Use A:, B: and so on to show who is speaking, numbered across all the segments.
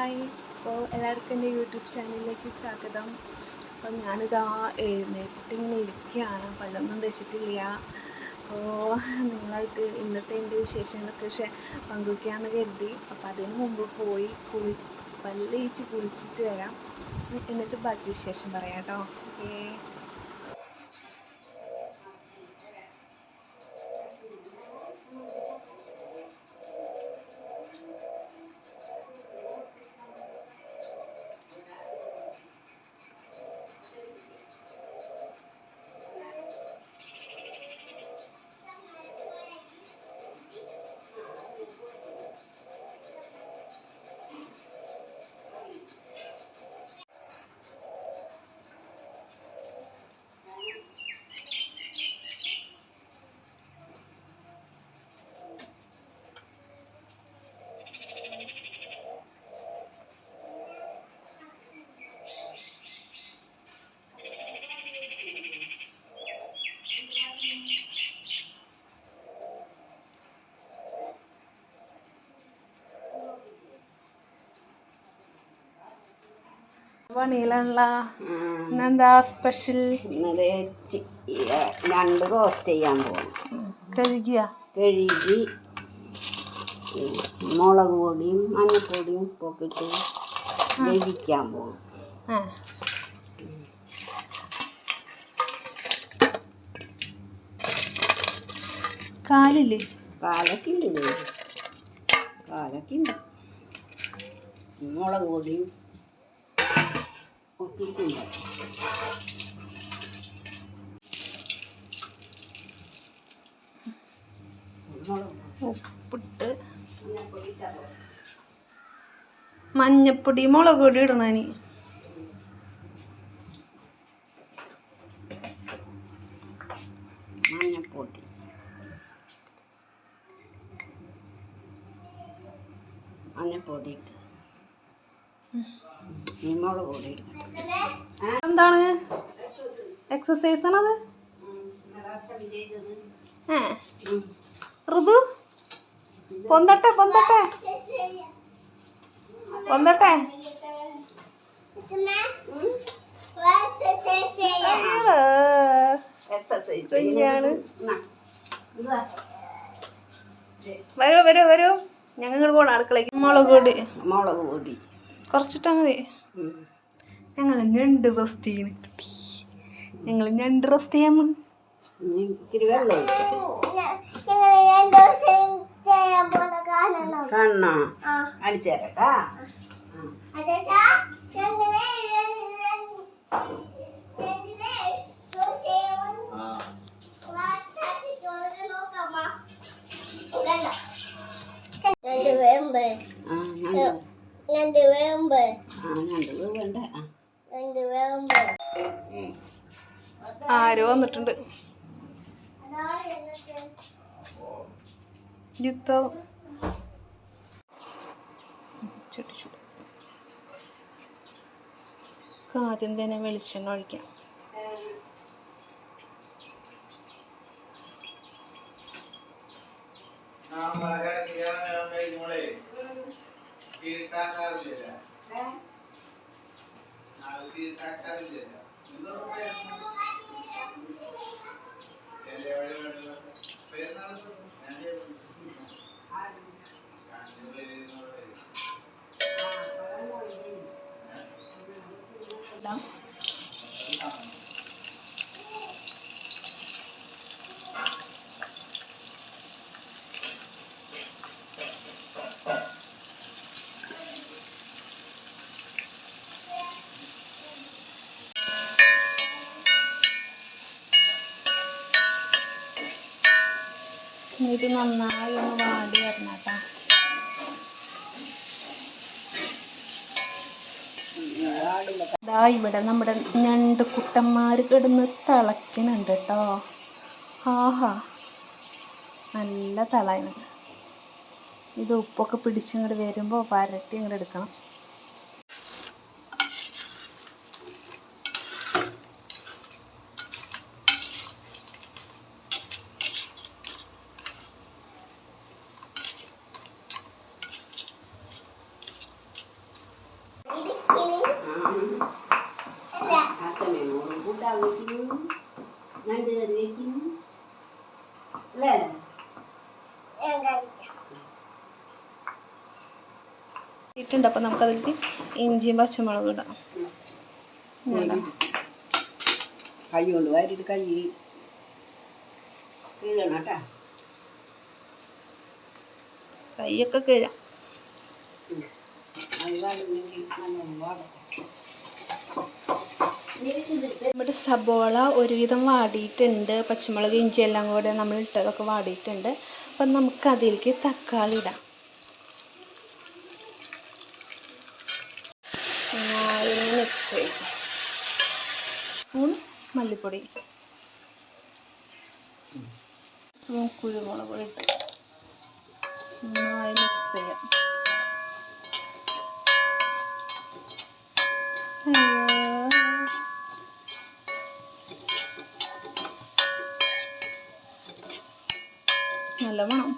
A: Hi. അപ്പോൾ എല്ലാവർക്കും എൻ്റെ യൂട്യൂബ് ചാനലിലേക്ക് സ്വാഗതം. അപ്പോൾ ഞാനിതാ എഴുന്നേറ്റിട്ട് ഇങ്ങനെ ഇരിക്കുകയാണ്, പല്ലൊന്നും തേച്ചിട്ടില്ല. അപ്പോൾ നിങ്ങളായിട്ട് ഇന്നത്തെ എൻ്റെ വിശേഷങ്ങളൊക്കെ പങ്കുവയ്ക്കാമെന്ന് കരുതി. അപ്പോൾ അതിന് മുമ്പ് പോയി പല്ല് തേച്ച് കുളിച്ചിട്ട് വരാം, എന്നിട്ട് ബാക്കി വിശേഷം പറയാം കേട്ടോ. ഓക്കേ. പണിയിലുള്ള ഇന്നെന്താ സ്പെഷ്യൽ?
B: രണ്ട് റോസ്റ്റ് ചെയ്യാൻ പോകും. കഴുകി മുളക് പൊടിയും മഞ്ഞപ്പൊടിയും ഉപ്പൊക്കെ ഇട്ട് വേവിക്കാൻ പോകും.
A: കാലില്ലേ?
B: കാലൊക്കെ മുളക് പൊടിയും ഒത്തിരി
A: ഉപ്പിട്ട് മഞ്ഞപ്പൊടി മുളക് പൊടി ഇടണനി.
B: മഞ്ഞപ്പൊടി ഇട്ട് മുളക് പൊടി ഇടും.
A: എന്താണ് എക്സസൈസ് ആണത്? ഋതു പൊന്തട്ടെ വരൂ ഞങ്ങൾ പോണ അടുക്കളയ്ക്ക്. മുളക് പൊടി കുറച്ചിട്ടാ മതി. ഞങ്ങൾ ഞണ്ട് റോസ്റ്റ് ചെയ്യാൻ
B: ഇത്തിരി വെള്ളം അടിച്ചേരട്ടാ.
A: ആരോ വന്നിട്ടുണ്ട്. ആദ്യം തന്നെ വെളിച്ചെണ്ണ ഒഴിക്കാം. ഇത് നന്നായി ഒന്ന് വാടി വരണം കേട്ടോ. ഇതാ ഇവിടെ നമ്മുടെ ഞണ്ട് കുട്ടന്മാർ കിടന്ന് തിളയ്ക്കുന്നുണ്ട് കേട്ടോ. ആഹാ, നല്ല തിളയാണ്. ഇത് ഉപ്പൊക്കെ പിടിച്ചിങ്ങോട്ട് വരുമ്പോൾ വരട്ടി ഇങ്ങോട്ട് എടുക്കണം. ഇട്ടുണ്ട്. അപ്പം നമുക്കതിലേക്ക് ഇഞ്ചിയും പച്ചമുളകും ഇടാം.
B: കൈ കൊണ്ട് വാരിയിട്ട് കൈ കീഴണം കേട്ടാ.
A: കൈയൊക്കെ കിഴാം.
B: അത് വാടുന്നെങ്കിൽ നല്ലോണം വാടും.
A: നമ്മുടെ സബോള ഒരുവിധം വാടിയിട്ടുണ്ട്. പച്ചമുളക് ഇഞ്ചി എല്ലാം കൂടെ നമ്മൾ ഇട്ടതൊക്കെ വാടിയിട്ടുണ്ട്. അപ്പം നമുക്ക് അതിലേക്ക് തക്കാളി ഇടാം. മിക്സ് ചെയ്യും. മല്ലിപ്പൊടി, കുരുമുളക് പൊടി ഇട്ട് നന്നായി മിക്സ് ചെയ്യാം. നല്ല മണം.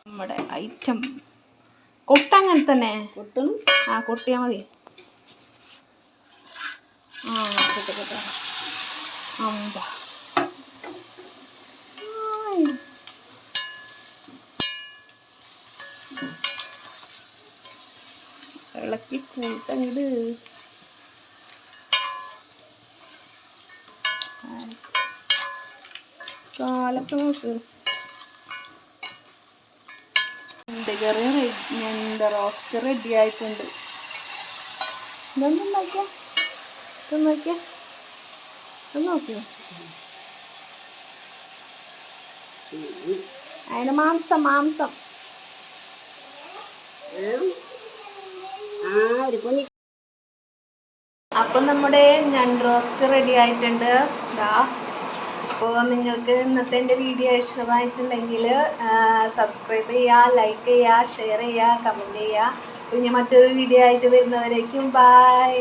A: നമ്മുടെ ഐറ്റം കൊട്ടങ്ങനെ തന്നെ
B: കൊട്ടും.
A: കൊട്ടിയാൽ മതി. ഇളക്കി കൂട്ടങ്ങട്. കാലൊക്കെ നോക്ക്. ഞണ്ട് റോസ്റ്റ് റെഡി ആയിട്ടുണ്ട്. ഇതൊന്നും നോക്കിയാ നോക്കിയോ. അതിന് മാംസം അപ്പം നമ്മുടെ ഞണ്ട് റോസ്റ്റ് റെഡി ആയിട്ടുണ്ട്. അപ്പോൾ നിങ്ങൾക്ക് ഇന്നത്തെ എൻ്റെ വീഡിയോ ഇഷ്ടമായിട്ടുണ്ടെങ്കിൽ സബ്സ്ക്രൈബ് ചെയ്യുക, ലൈക്ക് ചെയ്യുക, ഷെയർ ചെയ്യുക, കമൻറ്റ് ചെയ്യുക. പിന്നെ മറ്റൊരു വീഡിയോ ആയിട്ട് വരുന്നവരേക്കും ബൈ.